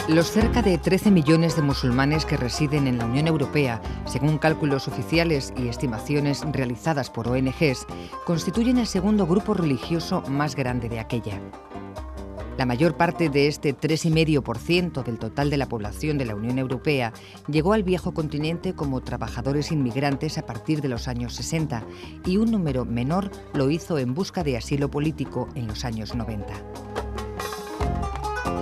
Los cerca de 13 millones de musulmanes que residen en la Unión Europea, según cálculos oficiales y estimaciones realizadas por ONGs, constituyen el segundo grupo religioso más grande de aquella. La mayor parte de este 3,5% del total de la población de la Unión Europea llegó al viejo continente como trabajadores inmigrantes a partir de los años 60 y un número menor lo hizo en busca de asilo político en los años 90.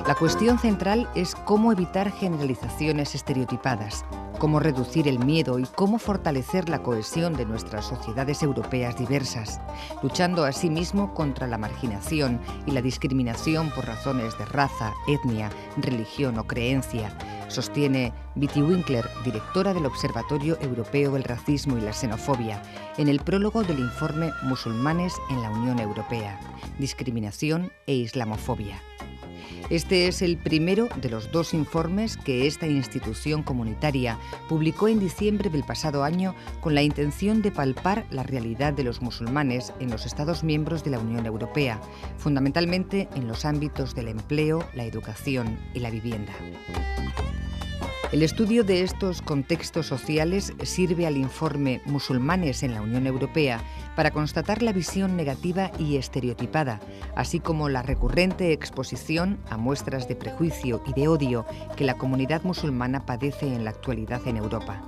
La cuestión central es cómo evitar generalizaciones estereotipadas, cómo reducir el miedo y cómo fortalecer la cohesión de nuestras sociedades europeas diversas, luchando asimismo contra la marginación y la discriminación por razones de raza, etnia, religión o creencia, sostiene Betty Winkler, directora del Observatorio Europeo del Racismo y la Xenofobia, en el prólogo del informe Musulmanes en la Unión Europea, Discriminación e Islamofobia. Este es el primero de los dos informes que esta institución comunitaria publicó en diciembre del pasado año con la intención de palpar la realidad de los musulmanes en los Estados miembros de la Unión Europea, fundamentalmente en los ámbitos del empleo, la educación y la vivienda. El estudio de estos contextos sociales sirve al informe Musulmanes en la Unión Europea para constatar la visión negativa y estereotipada, así como la recurrente exposición a muestras de prejuicio y de odio que la comunidad musulmana padece en la actualidad en Europa.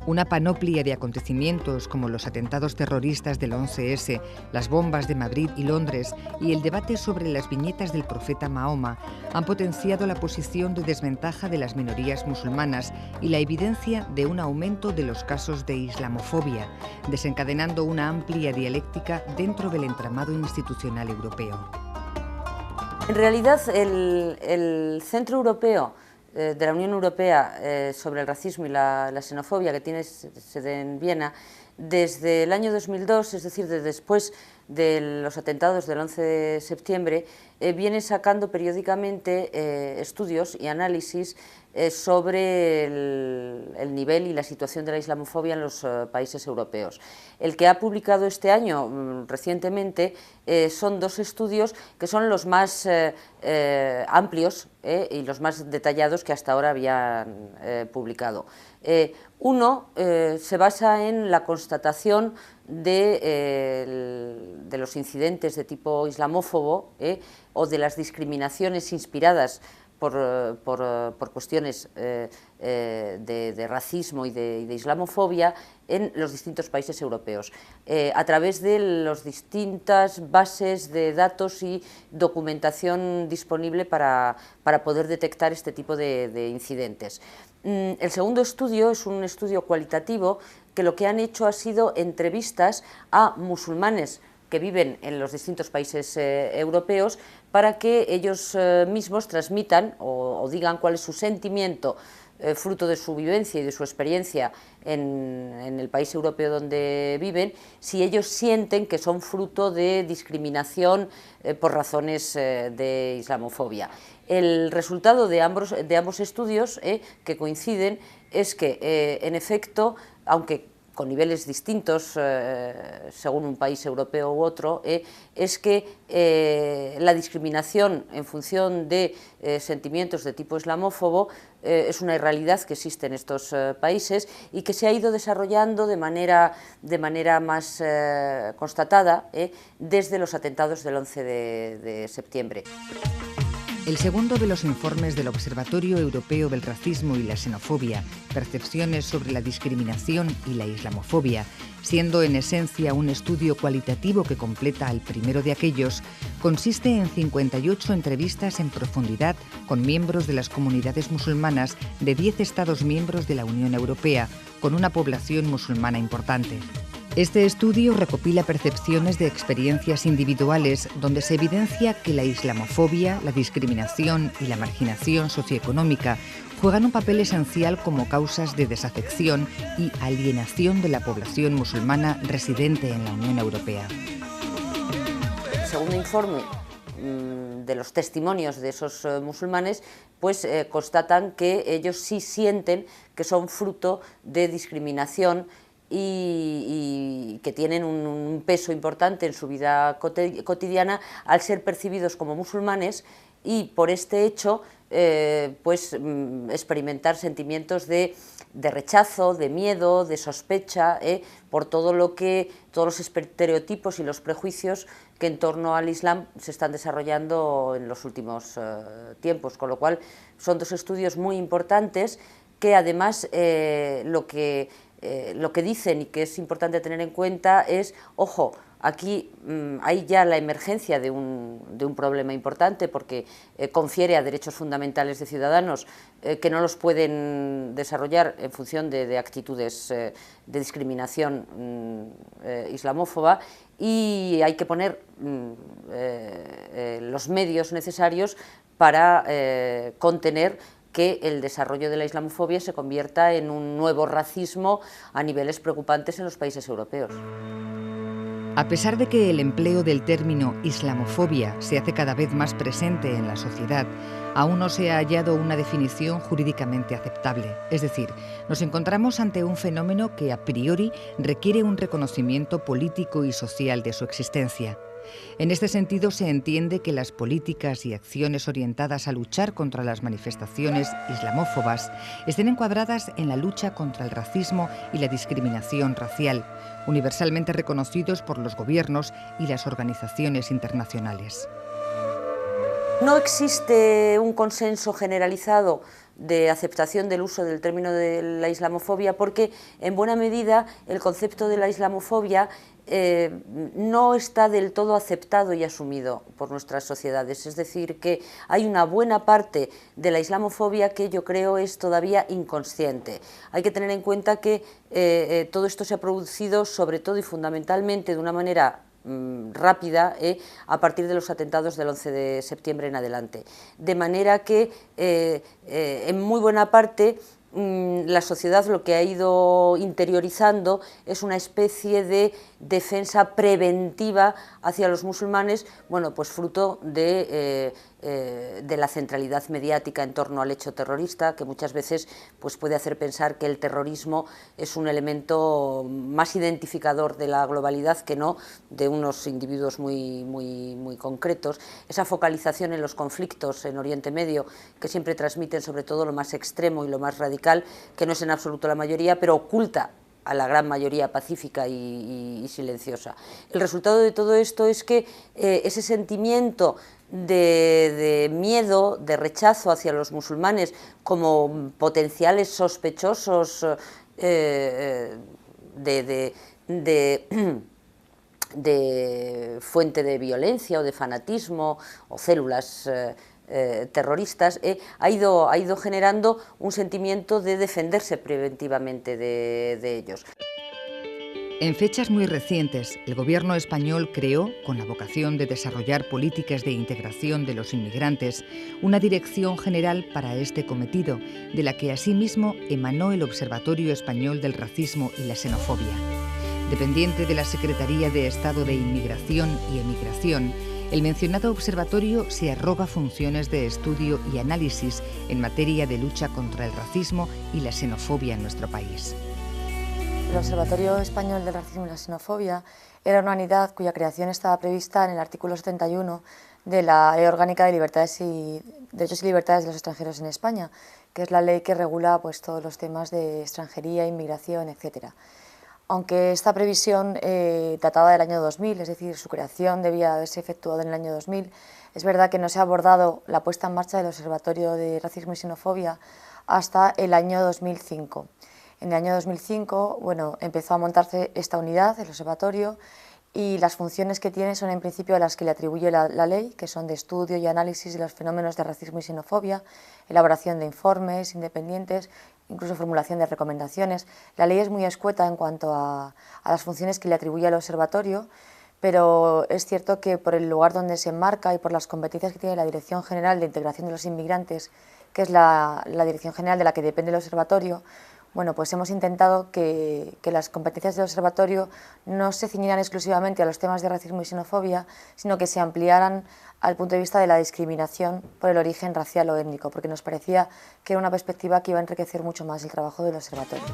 Una panoplia de acontecimientos como los atentados terroristas del 11S, las bombas de Madrid y Londres y el debate sobre las viñetas del profeta Mahoma han potenciado la posición de desventaja de las minorías musulmanas y la evidencia de un aumento de los casos de islamofobia, desencadenando una amplia dialéctica dentro del entramado institucional europeo. En realidad, el Centro Europeo de la Unión Europea sobre el racismo y la xenofobia, que tiene sede en Viena, desde el año 2002, es decir, desde después de los atentados del 11 de septiembre, viene sacando periódicamente estudios y análisis sobre el nivel y la situación de la islamofobia en los países europeos. El que ha publicado este año, recientemente, son dos estudios que son los más amplios y los más detallados que hasta ahora habían publicado. Uno se basa en la constatación de los incidentes de tipo islamófobo o de las discriminaciones inspiradas por cuestiones de racismo y de islamofobia en los distintos países europeos, a través de las distintas bases de datos y documentación disponible para poder detectar este tipo de incidentes. El segundo estudio es un estudio cualitativo que lo que han hecho ha sido entrevistas a musulmanes que viven en los distintos países europeos para que ellos mismos transmitan o digan cuál es su sentimiento fruto de su vivencia y de su experiencia en el país europeo donde viven, si ellos sienten que son fruto de discriminación por razones de islamofobia. El resultado de ambos estudios que coinciden es que, en efecto, aunque con niveles distintos según un país europeo u otro, es que la discriminación en función de sentimientos de tipo islamófobo es una realidad que existe en estos países y que se ha ido desarrollando de manera más constatada desde los atentados del 11 de septiembre. El segundo de los informes del Observatorio Europeo del Racismo y la Xenofobia, Percepciones sobre la discriminación y la islamofobia, siendo en esencia un estudio cualitativo que completa al primero de aquellos, consiste en 58 entrevistas en profundidad con miembros de las comunidades musulmanas de 10 Estados miembros de la Unión Europea, con una población musulmana importante. Este estudio recopila percepciones de experiencias individuales donde se evidencia que la islamofobia, la discriminación y la marginación socioeconómica juegan un papel esencial como causas de desafección y alienación de la población musulmana residente en la Unión Europea. Según un informe de los testimonios de esos musulmanes, pues constatan que ellos sí sienten que son fruto de discriminación y que tienen un peso importante en su vida cotidiana al ser percibidos como musulmanes y por este hecho experimentar sentimientos de rechazo, de miedo, de sospecha por todos los estereotipos y los prejuicios que en torno al Islam se están desarrollando en los últimos tiempos, con lo cual son dos estudios muy importantes que además lo que dicen y que es importante tener en cuenta es, ojo, aquí hay ya la emergencia de un problema importante porque confiere a derechos fundamentales de ciudadanos que no los pueden desarrollar en función de actitudes de discriminación islamófoba y hay que poner los medios necesarios para contener que el desarrollo de la islamofobia se convierta en un nuevo racismo a niveles preocupantes en los países europeos. A pesar de que el empleo del término islamofobia se hace cada vez más presente en la sociedad, aún no se ha hallado una definición jurídicamente aceptable. Es decir, nos encontramos ante un fenómeno que a priori requiere un reconocimiento político y social de su existencia. En este sentido, se entiende que las políticas y acciones orientadas a luchar contra las manifestaciones islamófobas estén encuadradas en la lucha contra el racismo y la discriminación racial, universalmente reconocidos por los gobiernos y las organizaciones internacionales. No existe un consenso generalizado de aceptación del uso del término de la islamofobia porque, en buena medida, el concepto de la islamofobia no está del todo aceptado y asumido por nuestras sociedades. Es decir, que hay una buena parte de la islamofobia que yo creo es todavía inconsciente. Hay que tener en cuenta que todo esto se ha producido sobre todo y fundamentalmente de una manera rápida a partir de los atentados del 11 de septiembre en adelante. De manera que en muy buena parte la sociedad lo que ha ido interiorizando es una especie de defensa preventiva hacia los musulmanes, bueno, pues fruto de la centralidad mediática en torno al hecho terrorista, que muchas veces pues, puede hacer pensar que el terrorismo es un elemento más identificador de la globalidad que no de unos individuos muy concretos. Esa focalización en los conflictos en Oriente Medio, que siempre transmiten sobre todo lo más extremo y lo más radical, que no es en absoluto la mayoría, pero oculta a la gran mayoría pacífica y silenciosa. El resultado de todo esto es que ese sentimiento de miedo, de rechazo hacia los musulmanes como potenciales sospechosos de fuente de violencia o de fanatismo o células terroristas, ha ido generando un sentimiento de defenderse preventivamente de ellos. En fechas muy recientes, el gobierno español creó, con la vocación de desarrollar políticas de integración de los inmigrantes, una dirección general para este cometido, de la que asimismo emanó el Observatorio Español del Racismo y la Xenofobia. Dependiente de la Secretaría de Estado de Inmigración y Emigración, el mencionado observatorio se arroga funciones de estudio y análisis en materia de lucha contra el racismo y la xenofobia en nuestro país. El Observatorio Español del Racismo y la Xenofobia era una unidad cuya creación estaba prevista en el artículo 71 de la Ley Orgánica de Derechos y Libertades de los Extranjeros en España, que es la ley que regula pues, todos los temas de extranjería, inmigración, etc. Aunque esta previsión databa del año 2000, es decir, su creación debía haberse efectuado en el año 2000, es verdad que no se ha abordado la puesta en marcha del Observatorio de Racismo y Xenofobia hasta el año 2005. En el año 2005, bueno, empezó a montarse esta unidad, el observatorio, y las funciones que tiene son en principio las que le atribuye la ley, que son de estudio y análisis de los fenómenos de racismo y xenofobia, elaboración de informes independientes, incluso formulación de recomendaciones. La ley es muy escueta en cuanto a las funciones que le atribuye al observatorio, pero es cierto que por el lugar donde se enmarca y por las competencias que tiene la Dirección General de Integración de los Inmigrantes, que es la dirección general de la que depende el observatorio, bueno, pues hemos intentado que las competencias del observatorio no se ciñeran exclusivamente a los temas de racismo y xenofobia, sino que se ampliaran al punto de vista de la discriminación por el origen racial o étnico, porque nos parecía que era una perspectiva que iba a enriquecer mucho más el trabajo del observatorio.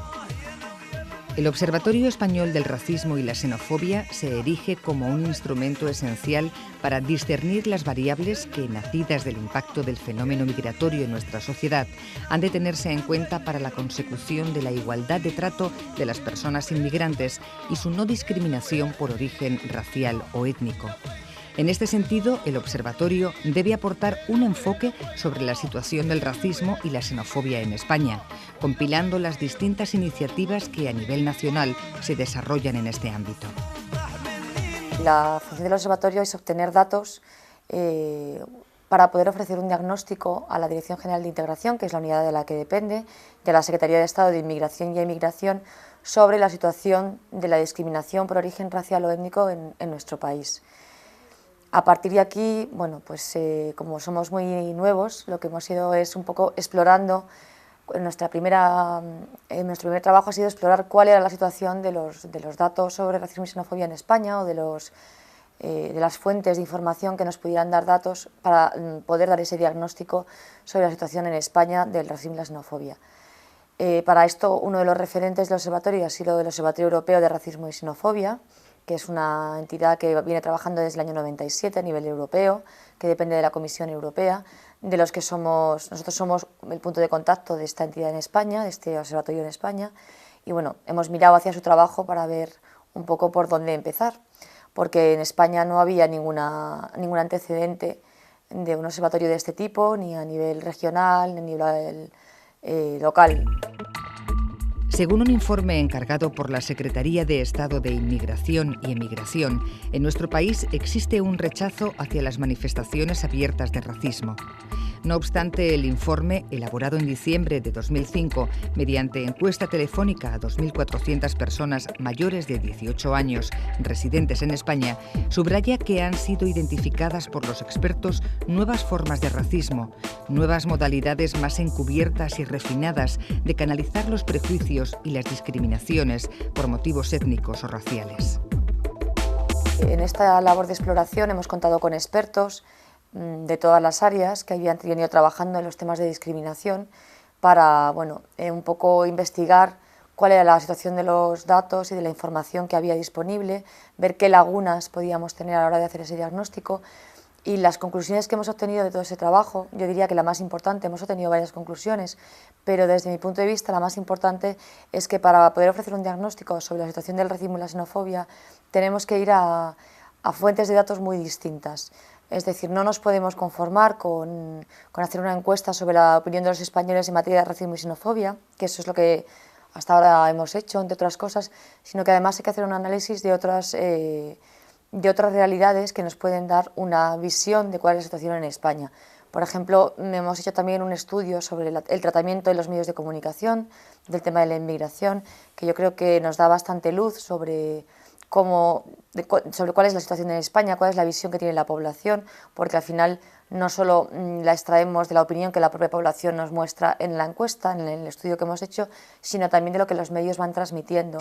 El Observatorio Español del Racismo y la Xenofobia se erige como un instrumento esencial para discernir las variables que, nacidas del impacto del fenómeno migratorio en nuestra sociedad, han de tenerse en cuenta para la consecución de la igualdad de trato de las personas inmigrantes y su no discriminación por origen racial o étnico. En este sentido, el observatorio debe aportar un enfoque sobre la situación del racismo y la xenofobia en España, compilando las distintas iniciativas que a nivel nacional se desarrollan en este ámbito. La función del observatorio es obtener datos para poder ofrecer un diagnóstico a la Dirección General de Integración, que es la unidad de la que depende, de la Secretaría de Estado de Inmigración y Emigración, sobre la situación de la discriminación por origen racial o étnico en nuestro país. A partir de aquí, bueno, pues como somos muy nuevos, lo que hemos ido es un poco explorando, nuestro primer trabajo ha sido explorar cuál era la situación de los datos sobre racismo y xenofobia en España o de las fuentes de información que nos pudieran dar datos para poder dar ese diagnóstico sobre la situación en España del racismo y la xenofobia. Para esto, uno de los referentes del observatorio ha sido el Observatorio Europeo de Racismo y Xenofobia, que es una entidad que viene trabajando desde el año 97 a nivel europeo, que depende de la Comisión Europea, de los que nosotros somos el punto de contacto de esta entidad en España, de este observatorio en España, y bueno, hemos mirado hacia su trabajo para ver un poco por dónde empezar, porque en España no había ningún antecedente de un observatorio de este tipo, ni a nivel regional, ni a nivel local. Según un informe encargado por la Secretaría de Estado de Inmigración y Emigración, en nuestro país existe un rechazo hacia las manifestaciones abiertas de racismo. No obstante, el informe, elaborado en diciembre de 2005, mediante encuesta telefónica a 2.400 personas mayores de 18 años residentes en España, subraya que han sido identificadas por los expertos nuevas formas de racismo, nuevas modalidades más encubiertas y refinadas de canalizar los prejuicios y las discriminaciones por motivos étnicos o raciales. En esta labor de exploración hemos contado con expertos de todas las áreas que habían venido trabajando en los temas de discriminación para un poco investigar cuál era la situación de los datos y de la información que había disponible, ver qué lagunas podíamos tener a la hora de hacer ese diagnóstico. Y las conclusiones que hemos obtenido de todo ese trabajo, yo diría que la más importante, hemos obtenido varias conclusiones, pero desde mi punto de vista la más importante es que para poder ofrecer un diagnóstico sobre la situación del racismo y la xenofobia tenemos que ir a fuentes de datos muy distintas. Es decir, no nos podemos conformar con hacer una encuesta sobre la opinión de los españoles en materia de racismo y xenofobia, que eso es lo que hasta ahora hemos hecho, entre otras cosas, sino que además hay que hacer un análisis de otras realidades que nos pueden dar una visión de cuál es la situación en España. Por ejemplo, hemos hecho también un estudio sobre el tratamiento de los medios de comunicación, del tema de la inmigración, que yo creo que nos da bastante luz sobre cuál es la situación en España, cuál es la visión que tiene la población, porque al final no solo la extraemos de la opinión que la propia población nos muestra en la encuesta, en el estudio que hemos hecho, sino también de lo que los medios van transmitiendo.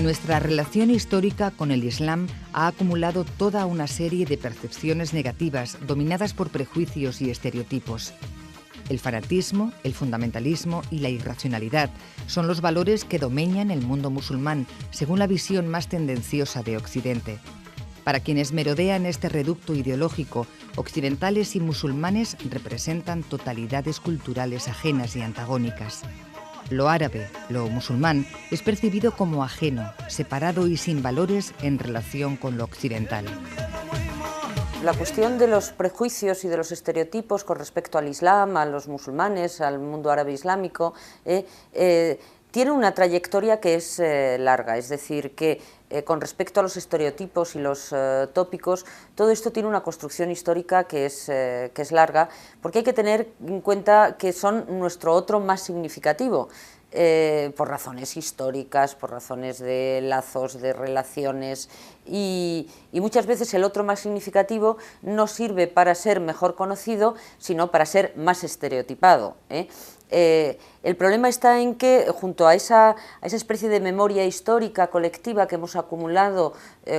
Nuestra relación histórica con el Islam ha acumulado toda una serie de percepciones negativas dominadas por prejuicios y estereotipos. El fanatismo, el fundamentalismo y la irracionalidad son los valores que domeñan el mundo musulmán, según la visión más tendenciosa de Occidente. Para quienes merodean este reducto ideológico, occidentales y musulmanes representan totalidades culturales ajenas y antagónicas. Lo árabe, lo musulmán, es percibido como ajeno, separado y sin valores en relación con lo occidental. La cuestión de los prejuicios y de los estereotipos con respecto al Islam, a los musulmanes, al mundo árabe islámico, tiene una trayectoria que es larga, es decir, que con respecto a los estereotipos y los tópicos, todo esto tiene una construcción histórica que es larga, porque hay que tener en cuenta que son nuestro otro más significativo. por razones históricas, por razones de lazos, de relaciones, y muchas veces el otro más significativo no sirve para ser mejor conocido, sino para ser más estereotipado. El problema está en que, junto a esa especie de memoria histórica colectiva que hemos acumulado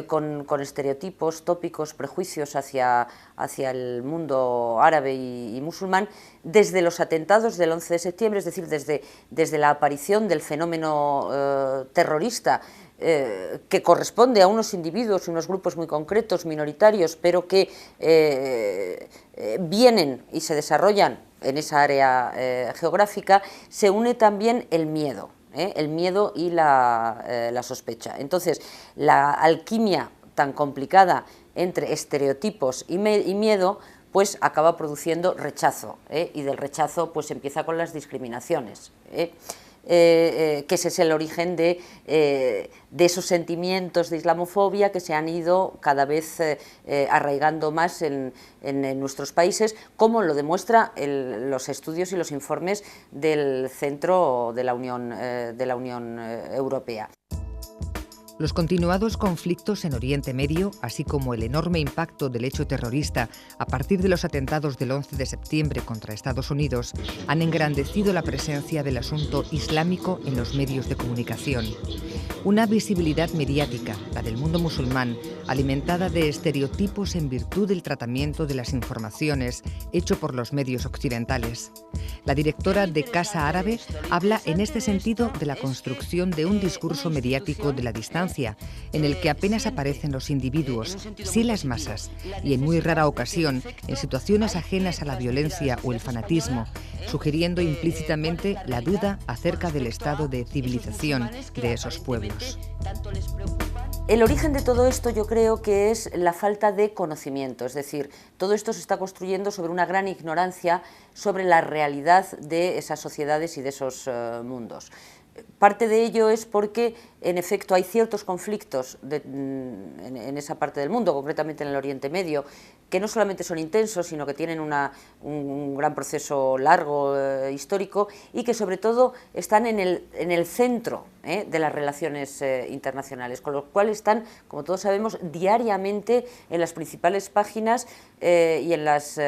con estereotipos, tópicos, prejuicios hacia el mundo árabe y musulmán, desde los atentados del 11 de septiembre, es decir, desde la aparición del fenómeno terrorista, que corresponde a unos individuos y unos grupos muy concretos, minoritarios, pero que vienen y se desarrollan en esa área geográfica, se une también el miedo y la sospecha. Entonces, la alquimia tan complicada entre estereotipos y miedo, pues acaba produciendo rechazo, y del rechazo pues empieza con las discriminaciones. Que ese es el origen de esos sentimientos de islamofobia que se han ido cada vez arraigando más en nuestros países, como lo demuestran los estudios y los informes del Centro de la Unión Europea. Los continuados conflictos en Oriente Medio, así como el enorme impacto del hecho terrorista a partir de los atentados del 11 de septiembre contra Estados Unidos, han engrandecido la presencia del asunto islámico en los medios de comunicación. Una visibilidad mediática, la del mundo musulmán, alimentada de estereotipos en virtud del tratamiento de las informaciones hecho por los medios occidentales. La directora de Casa Árabe habla en este sentido de la construcción de un discurso mediático de la distancia, en el que apenas aparecen los individuos, sí las masas, y en muy rara ocasión en situaciones ajenas a la violencia o el fanatismo, sugiriendo implícitamente la duda acerca del estado de civilización de esos pueblos. El origen de todo esto yo creo que es la falta de conocimiento, es decir, todo esto se está construyendo sobre una gran ignorancia sobre la realidad de esas sociedades y de esos mundos. Parte de ello es porque, en efecto, hay ciertos conflictos en esa parte del mundo, concretamente en el Oriente Medio, que no solamente son intensos, sino que tienen un gran proceso largo, histórico, y que sobre todo están en el centro de las relaciones internacionales, con lo cual están, como todos sabemos, diariamente en las principales páginas y en las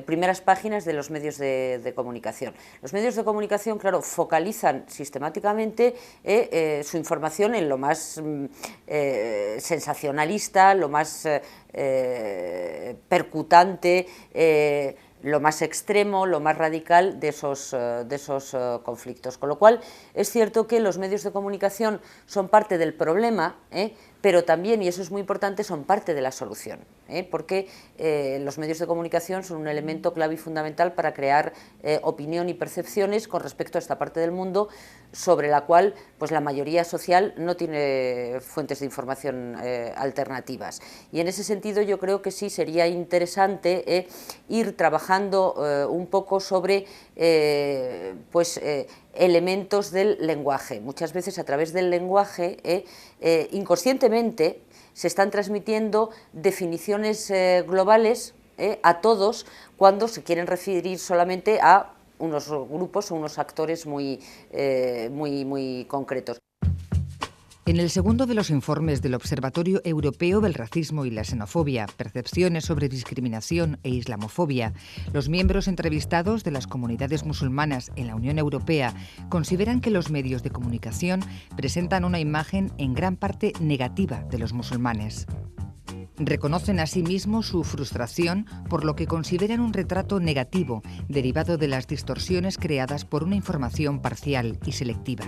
primeras páginas de los medios de comunicación. Los medios de comunicación, claro, focalizan sistemáticamente su información en lo más sensacionalista, lo más percutante, lo más extremo, lo más radical de esos conflictos. Con lo cual, es cierto que los medios de comunicación son parte del problema, pero también, y eso es muy importante, son parte de la solución, porque los medios de comunicación son un elemento clave y fundamental para crear opinión y percepciones con respecto a esta parte del mundo sobre la cual pues, la mayoría social no tiene fuentes de información alternativas. Y en ese sentido yo creo que sí sería interesante ir trabajando un poco sobre elementos del lenguaje. Muchas veces a través del lenguaje, inconscientemente, se están transmitiendo definiciones globales a todos cuando se quieren referir solamente a unos grupos o unos actores muy concretos. En el segundo de los informes del Observatorio Europeo del Racismo y la Xenofobia, Percepciones sobre discriminación e islamofobia, los miembros entrevistados de las comunidades musulmanas en la Unión Europea consideran que los medios de comunicación presentan una imagen en gran parte negativa de los musulmanes. Reconocen asimismo su frustración por lo que consideran un retrato negativo derivado de las distorsiones creadas por una información parcial y selectiva.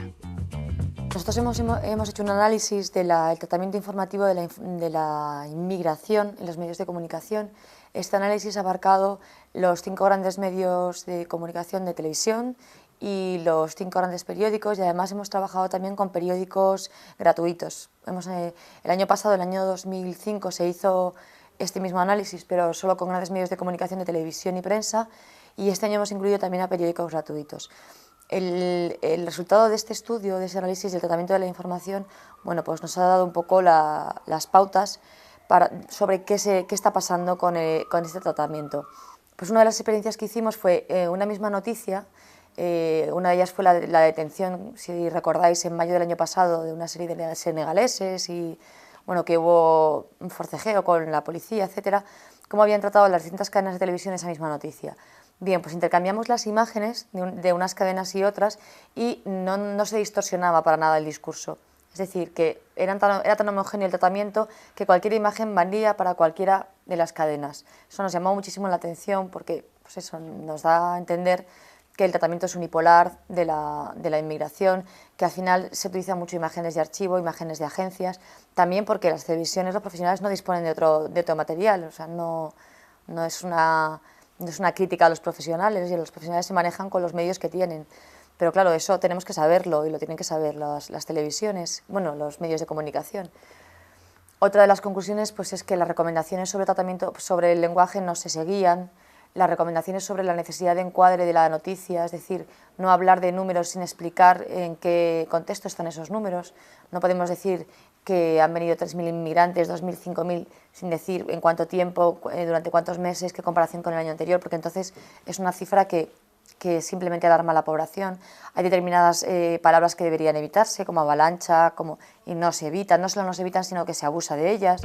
Nosotros hemos hecho un análisis del tratamiento informativo de la inmigración en los medios de comunicación. Este análisis ha abarcado los 5 grandes medios de comunicación de televisión y los 5 grandes periódicos, y además hemos trabajado también con periódicos gratuitos. El año pasado, el año 2005, se hizo este mismo análisis, pero solo con grandes medios de comunicación de televisión y prensa, y este año hemos incluido también a periódicos gratuitos. El resultado de este estudio, de ese análisis del tratamiento de la información, bueno, pues nos ha dado un poco las pautas sobre qué está pasando con este tratamiento. Pues una de las experiencias que hicimos fue una misma noticia Una de ellas fue la detención, si recordáis, en mayo del año pasado de una serie de senegaleses y bueno, que hubo un forcejeo con la policía, etcétera. ¿Cómo habían tratado las distintas cadenas de televisión esa misma noticia? Bien, pues intercambiamos las imágenes de unas cadenas y otras y no se distorsionaba para nada el discurso. Es decir, que era tan homogéneo el tratamiento que cualquier imagen valía para cualquiera de las cadenas. Eso nos llamó muchísimo la atención porque pues eso nos da a entender que el tratamiento es unipolar de la inmigración, que al final se utilizan mucho imágenes de archivo, imágenes de agencias, también porque las televisiones, los profesionales no disponen de otro material, o sea, no es una crítica a los profesionales, y los profesionales se manejan con los medios que tienen. Pero claro, eso tenemos que saberlo y lo tienen que saber las televisiones, bueno, los medios de comunicación. Otra de las conclusiones pues, es que las recomendaciones sobre tratamiento, sobre el lenguaje no se seguían, las recomendaciones sobre la necesidad de encuadre de la noticia, es decir, no hablar de números sin explicar en qué contexto están esos números. No podemos decir que han venido 3.000 inmigrantes, 2.000, 5.000, sin decir en cuánto tiempo, durante cuántos meses, qué comparación con el año anterior, porque entonces es una cifra que simplemente alarma a la población. Hay determinadas palabras que deberían evitarse, como avalancha, y no se evitan, no solo no se evitan, sino que se abusa de ellas.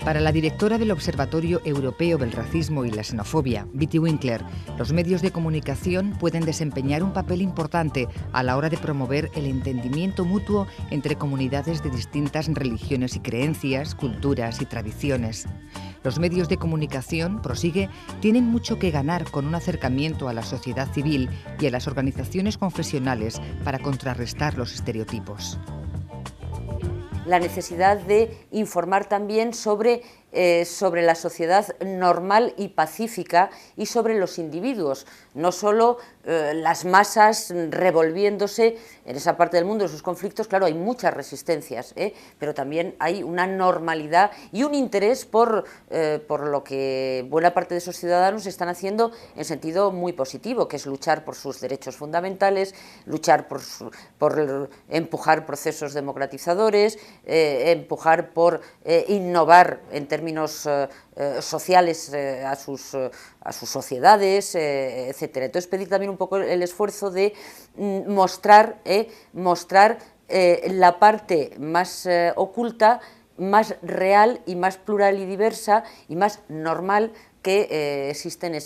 Para la directora del Observatorio Europeo del Racismo y la Xenofobia, Betty Winkler, los medios de comunicación pueden desempeñar un papel importante a la hora de promover el entendimiento mutuo entre comunidades de distintas religiones y creencias, culturas y tradiciones. Los medios de comunicación, prosigue, tienen mucho que ganar con un acercamiento a la sociedad civil y a las organizaciones confesionales para contrarrestar los estereotipos. La necesidad de informar también sobre la sociedad normal y pacífica y sobre los individuos, no solo las masas revolviéndose en esa parte del mundo de sus conflictos. Claro, hay muchas resistencias, pero también hay una normalidad y un interés por lo que buena parte de esos ciudadanos están haciendo en sentido muy positivo, que es luchar por sus derechos fundamentales, luchar por empujar procesos democratizadores, empujar por innovar en términos sociales a sus sociedades, etcétera. Entonces pedir también un poco el esfuerzo de mostrar la parte más oculta, más real y más plural y diversa y más normal que existen en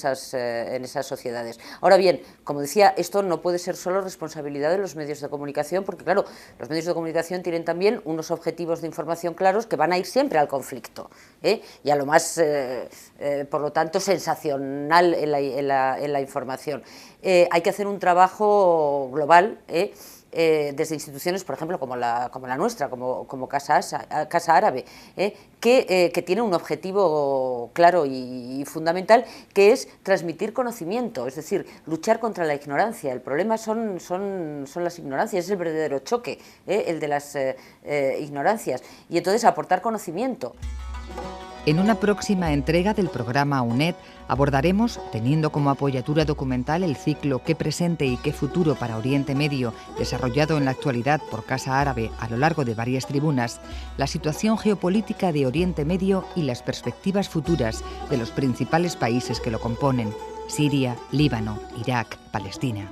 esas sociedades. Ahora bien, como decía, esto no puede ser solo responsabilidad de los medios de comunicación, porque claro, los medios de comunicación tienen también unos objetivos de información claros que van a ir siempre al conflicto, y a lo más, por lo tanto, sensacional en la información. Hay que hacer un trabajo global, desde instituciones, por ejemplo, como la nuestra, como Casa Árabe, que tiene un objetivo claro y fundamental, que es transmitir conocimiento, es decir, luchar contra la ignorancia. El problema son las ignorancias, es el verdadero choque, el de las ignorancias, y entonces aportar conocimiento. En una próxima entrega del programa UNED abordaremos, teniendo como apoyatura documental el ciclo ¿Qué presente y qué futuro para Oriente Medio?, desarrollado en la actualidad por Casa Árabe a lo largo de varias tribunas, la situación geopolítica de Oriente Medio y las perspectivas futuras de los principales países que lo componen: Siria, Líbano, Irak, Palestina.